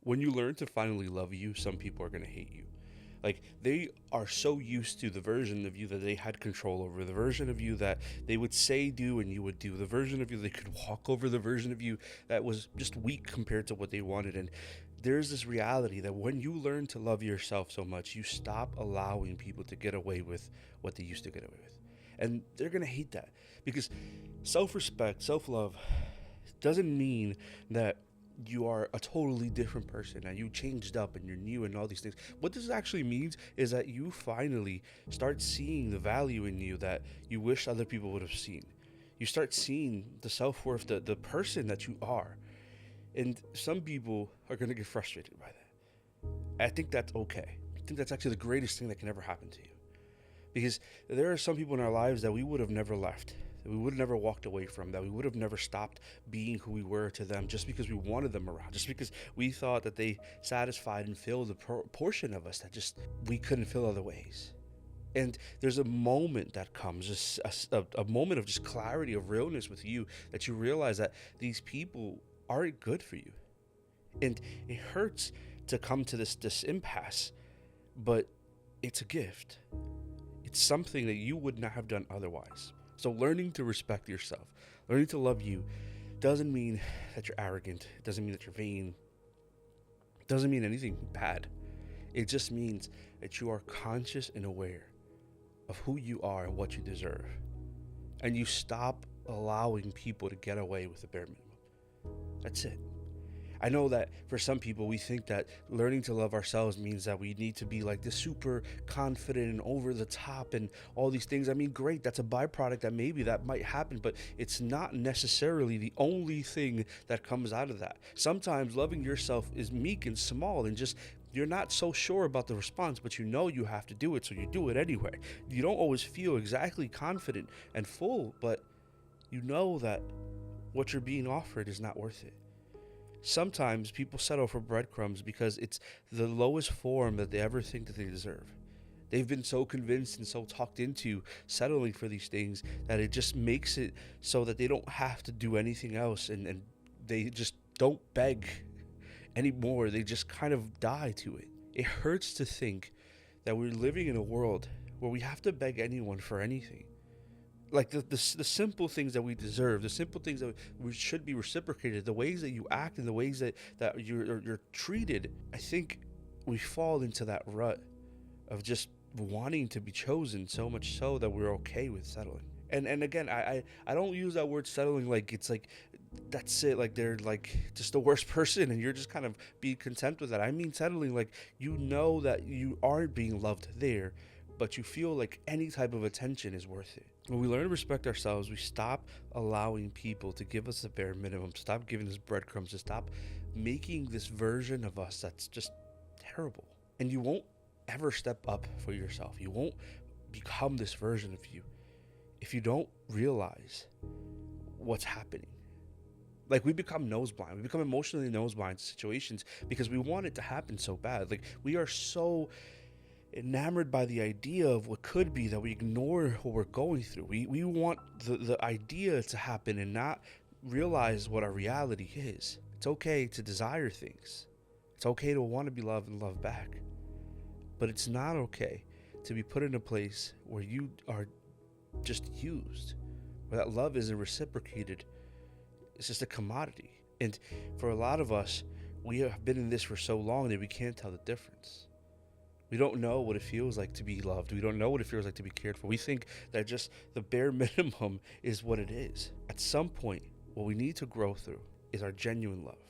When you learn to finally love you, some people are going to hate you. Like, they are so used to the version of you that they had control over, the version of you that they would say do and you would do, the version of you they could walk over, the version of you that was just weak compared to what they wanted. And there's this reality that when you learn to love yourself so much, you stop allowing people to get away with what they used to get away with. And they're going to hate that, because self-respect, self-love doesn't mean that you are a totally different person and you changed up and you're new and all these things. What this actually means is that you finally start seeing the value in you that you wish other people would have seen. You start seeing the self-worth, the person that you are. And some people are going to get frustrated by that. I think that's okay. I think that's actually the greatest thing that can ever happen to you. Because there are some people in our lives that we would have never left, that we would have never walked away from, that we would have never stopped being who we were to them just because we wanted them around, just because we thought that they satisfied and filled the portion of us that just we couldn't fill other ways. And there's a moment that comes, just a moment of just clarity, of realness with you, that you realize that these people aren't good for you. And it hurts to come to this impasse, but it's a gift. It's something that you would not have done otherwise. So learning to respect yourself, learning to love you, doesn't mean that you're arrogant. It doesn't mean that you're vain. It doesn't mean anything bad. It just means that you are conscious and aware of who you are and what you deserve. And you stop allowing people to get away with the bare minimum. That's it. I know that for some people, we think that learning to love ourselves means that we need to be like this super confident and over the top and all these things. I mean, great, that's a byproduct that maybe that might happen, but it's not necessarily the only thing that comes out of that. Sometimes loving yourself is meek and small and just you're not so sure about the response, but you know you have to do it, so you do it anyway. You don't always feel exactly confident and full, but you know that what you're being offered is not worth it. Sometimes people settle for breadcrumbs because it's the lowest form that they ever think that they deserve. They've been so convinced and so talked into settling for these things that it just makes it so that they don't have to do anything else, and they just don't beg anymore. They just kind of die to it. It hurts to think that we're living in a world where we have to beg anyone for anything. Like the simple things that we deserve, the simple things that we should be reciprocated, the ways that you act and the ways that you're treated. I think we fall into that rut of just wanting to be chosen so much so that we're okay with settling. And again, I don't use that word settling like it's like that's it, like they're like just the worst person and you're just kind of be content with that. I mean settling like you know that you aren't being loved there, but you feel like any type of attention is worth it. When we learn to respect ourselves, we stop allowing people to give us the bare minimum, stop giving us breadcrumbs, to stop making this version of us that's just terrible. And you won't ever step up for yourself. You won't become this version of you if you don't realize what's happening. Like, we become nose blind. We become emotionally nose blind to situations because we want it to happen so bad. Like, we are so enamored by the idea of what could be that we ignore what we're going through. We want the idea to happen and not realize what our reality is. It's okay to desire things. It's okay to want to be loved and loved back. But it's not okay to be put in a place where you are just used, where that love isn't reciprocated. It's just a commodity. And for a lot of us, we have been in this for so long that we can't tell the difference. We don't know what it feels like to be loved. We don't know what it feels like to be cared for. We think that just the bare minimum is what it is. At some point, what we need to grow through is our genuine love.